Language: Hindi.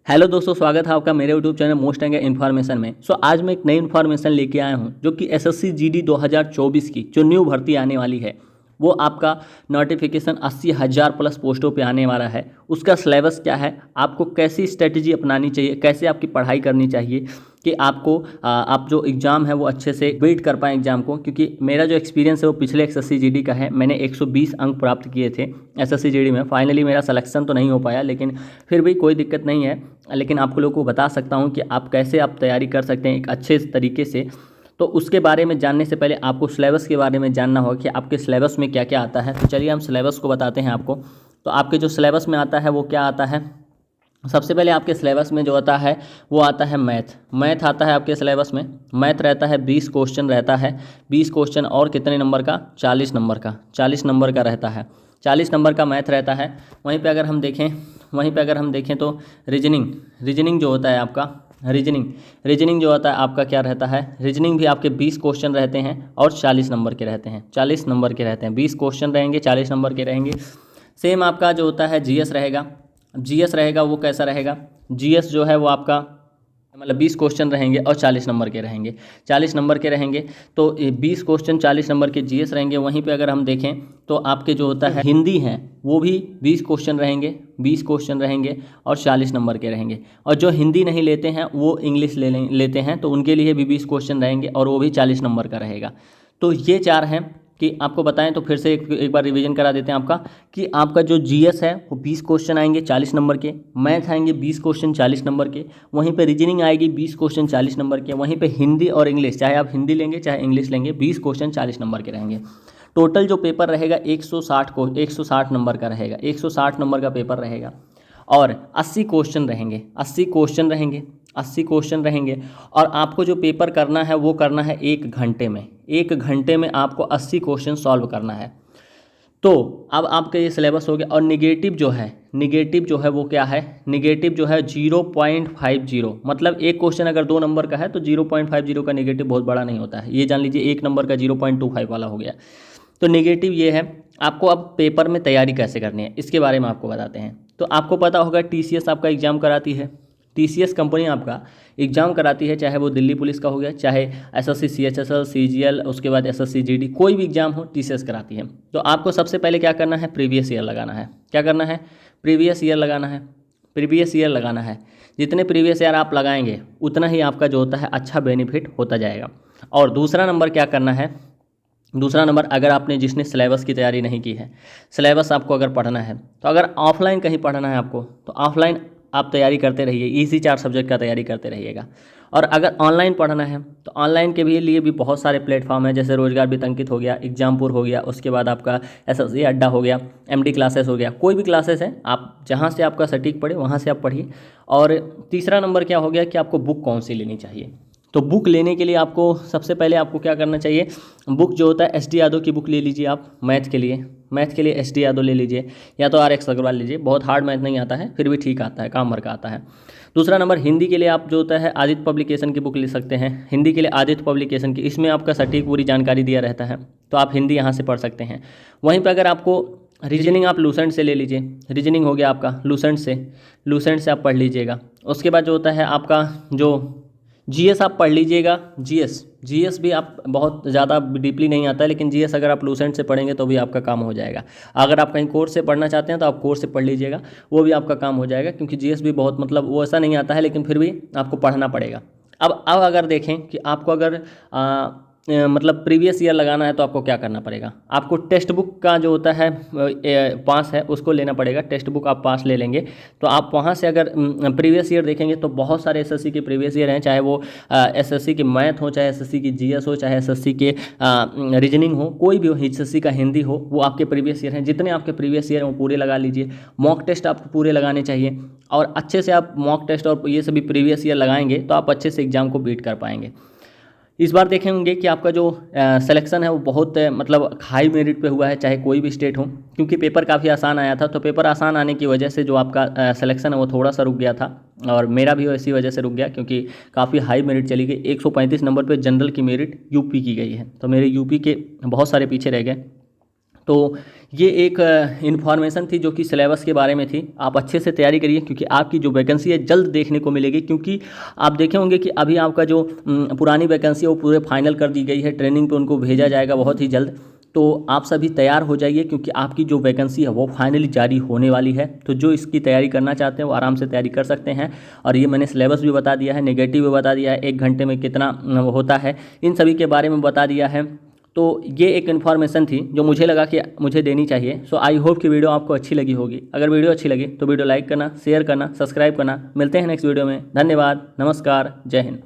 हेलो दोस्तों, स्वागत है आपका मेरे यूट्यूब चैनल मोस्ट एंगे इन्फॉर्मेशन में। आज मैं एक नई इन्फॉर्मेशन लेके आया हूँ जो कि एसएससी जीडी 2024 की जो न्यू भर्ती आने वाली है वो आपका नोटिफिकेशन 80,000 प्लस पोस्टों पे आने वाला है। उसका सिलेबस क्या है, आपको कैसी स्ट्रेटजी अपनानी चाहिए, कैसे आपकी पढ़ाई करनी चाहिए कि आपको आप जो एग्ज़ाम है वो अच्छे से वेट कर पाएँ एग्ज़ाम को। क्योंकि मेरा जो एक्सपीरियंस है वो पिछले एसएससी जीडी का है। मैंने 120 अंक प्राप्त किए थे एसएससी जीडी में। फाइनली मेरा सिलेक्शन तो नहीं हो पाया, लेकिन फिर भी कोई दिक्कत नहीं है। लेकिन आप लोगों को बता सकता हूं कि आप कैसे आप तैयारी कर सकते हैं एक अच्छे तरीके से। तो उसके बारे में जानने से पहले आपको सिलेबस के बारे में जानना होगा कि आपके सिलेबस में क्या क्या आता है। तो चलिए हम सिलेबस को बताते हैं आपको। तो आपके जो सिलेबस में आता है वो क्या आता है, सबसे पहले आपके सिलेबस में जो आता है वो आता है मैथ आता है आपके सिलेबस में। मैथ रहता है 20 क्वेश्चन रहता है। 20 क्वेश्चन और कितने नंबर का, 40 नंबर का। 40 नंबर का रहता है, 40 नंबर का मैथ रहता है। वहीं पे अगर हम देखें तो रीजनिंग जो होता है आपका, रीजनिंग जो होता है आपका क्या रहता है, रीजनिंग भी आपके 20 क्वेश्चन रहते हैं और 40 नंबर के रहते हैं। 40 नंबर के रहते हैं, 20 क्वेश्चन रहेंगे, 40 नंबर के रहेंगे। सेम आपका जो होता है जीएस रहेगा। वो कैसा रहेगा, जीएस जो है वो आपका मतलब 20 क्वेश्चन रहेंगे और 40 नंबर के रहेंगे। 40 नंबर के रहेंगे तो 20 क्वेश्चन 40 नंबर के जीएस रहेंगे। वहीं पे अगर हम देखें तो आपके जो होता है हिंदी है वो भी 20 क्वेश्चन रहेंगे और 40 नंबर के रहेंगे। और जो हिंदी नहीं लेते हैं वो इंग्लिश लेते हैं तो उनके लिए भी 20 क्वेश्चन रहेंगे और वो भी 40 नंबर का रहेगा। तो ये चार हैं कि आपको बताएं। तो फिर से एक बार रिवीजन करा देते हैं आपका कि आपका जो जीएस है वो 20 क्वेश्चन आएंगे 40 नंबर के, मैथ आएंगे 20 क्वेश्चन 40 नंबर के, वहीं पे रीजनिंग आएगी 20 क्वेश्चन 40 नंबर के, वहीं पे हिंदी और इंग्लिश, चाहे आप हिंदी लेंगे चाहे इंग्लिश लेंगे, 20 क्वेश्चन 40 नंबर के रहेंगे। टोटल जो पेपर रहेगा 160 नंबर का रहेगा, 160 नंबर का पेपर रहेगा और 80 क्वेश्चन रहेंगे। और आपको जो पेपर करना है वो करना है 1 घंटे में। 1 घंटे में आपको 80 क्वेश्चन सॉल्व करना है। तो अब आपका ये सिलेबस हो गया। और निगेटिव जो है वो क्या है, निगेटिव जो है 0.50। मतलब एक क्वेश्चन अगर 2 नंबर का है तो 0.50 का निगेटिव बहुत बड़ा नहीं होता है। ये जान लीजिए 1 नंबर का 0.25 वाला हो गया। तो निगेटिव ये है। आपको अब पेपर में तैयारी कैसे करनी है इसके बारे में आपको बताते हैं। तो आपको पता होगा टीसीएस आपका एग्ज़ाम कराती है। टीसीएस कंपनी आपका एग्ज़ाम कराती है, चाहे वो दिल्ली पुलिस का हो गया, चाहे एसएससी सीएचएसएल सीजीएल, उसके बाद एसएससी जीडी, कोई भी एग्ज़ाम हो टीसीएस कराती है। तो आपको सबसे पहले क्या करना है, प्रीवियस ईयर लगाना है। क्या करना है, प्रीवियस ईयर लगाना है। जितने प्रीवियस ईयर आप लगाएंगे उतना ही आपका जो होता है अच्छा बेनिफिट होता जाएगा। और दूसरा नंबर क्या करना है, अगर आपने जिसने सिलेबस की तैयारी नहीं की है, सिलेबस आपको अगर पढ़ना है तो अगर ऑफलाइन कहीं पढ़ना है आपको तो ऑफलाइन आप तैयारी करते रहिए, इसी 4 सब्जेक्ट का तैयारी करते रहिएगा। और अगर ऑनलाइन पढ़ना है तो ऑनलाइन के भी लिए भी बहुत सारे प्लेटफॉर्म है, जैसे रोजगार वितंकित हो गया, एग्जामपुर हो गया, उसके बाद आपका एसएससी अड्डा हो गया, एमडी क्लासेस हो गया, कोई भी क्लासेस है आप जहाँ से आपका सटीक पढ़े वहाँ से आप पढ़िए। और तीसरा नंबर क्या हो गया कि आपको बुक कौन सी लेनी चाहिए। तो बुक लेने के लिए आपको सबसे पहले आपको क्या करना चाहिए, बुक जो होता है एसडी यादव की बुक ले लीजिए आप। मैथ के लिए एसडी यादव ले लीजिए, या तो आरएक्स अग्रवाल लीजिए। बहुत हार्ड मैथ नहीं आता है, फिर भी ठीक आता है, काम भर का आता है। दूसरा नंबर हिंदी के लिए आप जो होता है आदित्य पब्लिकेशन की बुक ले सकते हैं। हिंदी के लिए आदित्य पब्लिकेशन की, इसमें आपका सटीक पूरी जानकारी दिया रहता है, तो आप हिंदी यहाँ से पढ़ सकते हैं। वहीं पर अगर आपको रीजनिंग आप लूसेंट से ले लीजिए। रीजनिंग हो गया आपका लूसेंट से आप पढ़ लीजिएगा। उसके बाद जो होता है आपका जो जीएस आप पढ़ लीजिएगा। जीएस भी आप बहुत ज़्यादा डीपली नहीं आता है, लेकिन जीएस अगर आप लूसेंट से पढ़ेंगे तो भी आपका काम हो जाएगा। अगर आप कहीं कोर्स से पढ़ना चाहते हैं तो आप कोर्स से पढ़ लीजिएगा, वो भी आपका काम हो जाएगा। क्योंकि जीएस भी बहुत मतलब वो ऐसा नहीं आता है, लेकिन फिर भी आपको पढ़ना पड़ेगा। अब अगर देखें कि आपको अगर मतलब प्रीवियस ईयर लगाना है तो आपको क्या करना पड़ेगा, आपको टेक्स्ट बुक का जो होता है पास है उसको लेना पड़ेगा। टेक्स्ट बुक आप पास ले लेंगे तो आप वहाँ से अगर प्रीवियस ईयर देखेंगे तो बहुत सारे एसएससी के प्रीवियस ईयर हैं, चाहे वो एसएससी के मैथ हो, चाहे एसएससी की जीएस हो, चाहे एसएससी के रीजनिंग हो, कोई भी हो, एसएससी का हिंदी हो, वो आपके प्रीवियस ईयर हैं। जितने आपके प्रीवियस ईयर हैं वो पूरे लगा लीजिए। मॉक टेस्ट आपको पूरे लगाने चाहिए, और अच्छे से आप मॉक टेस्ट और ये सभी प्रीवियस ईयर लगाएंगे तो आप अच्छे से एग्जाम को बीट कर पाएंगे। इस बार देखेंगे कि आपका जो सिलेक्शन है वो बहुत मतलब हाई मेरिट पे हुआ है, चाहे कोई भी स्टेट हो, क्योंकि पेपर काफ़ी आसान आया था। तो पेपर आसान आने की वजह से जो आपका सिलेक्शन है वो थोड़ा सा रुक गया था, और मेरा भी इसी वजह से रुक गया, क्योंकि काफ़ी हाई मेरिट चली गई। 135 नंबर पे जनरल की मेरिट यूपी की गई है, तो मेरे यूपी के बहुत सारे पीछे रह गए। तो ये एक इन्फॉर्मेशन थी जो कि सिलेबस के बारे में थी। आप अच्छे से तैयारी करिए क्योंकि आपकी जो वैकेंसी है जल्द देखने को मिलेगी, क्योंकि आप देखे होंगे कि अभी आपका जो पुरानी वैकेंसी है वो पूरे फाइनल कर दी गई है, ट्रेनिंग पे उनको भेजा जाएगा बहुत ही जल्द। तो आप सभी तैयार हो जाइए क्योंकि आपकी जो वैकेंसी है वो फाइनली जारी होने वाली है। तो जो इसकी तैयारी करना चाहते हैं वो आराम से तैयारी कर सकते हैं। और ये मैंने सिलेबस भी बता दिया है, नेगेटिव भी बता दिया है, 1 घंटे में कितना होता है, इन सभी के बारे में बता दिया है। तो ये एक इन्फॉर्मेशन थी जो मुझे लगा कि मुझे देनी चाहिए। सो आई होप कि वीडियो आपको अच्छी लगी होगी। अगर वीडियो अच्छी लगी तो वीडियो लाइक करना, शेयर करना, सब्सक्राइब करना। मिलते हैं नेक्स्ट वीडियो में। धन्यवाद, नमस्कार, जय हिंद।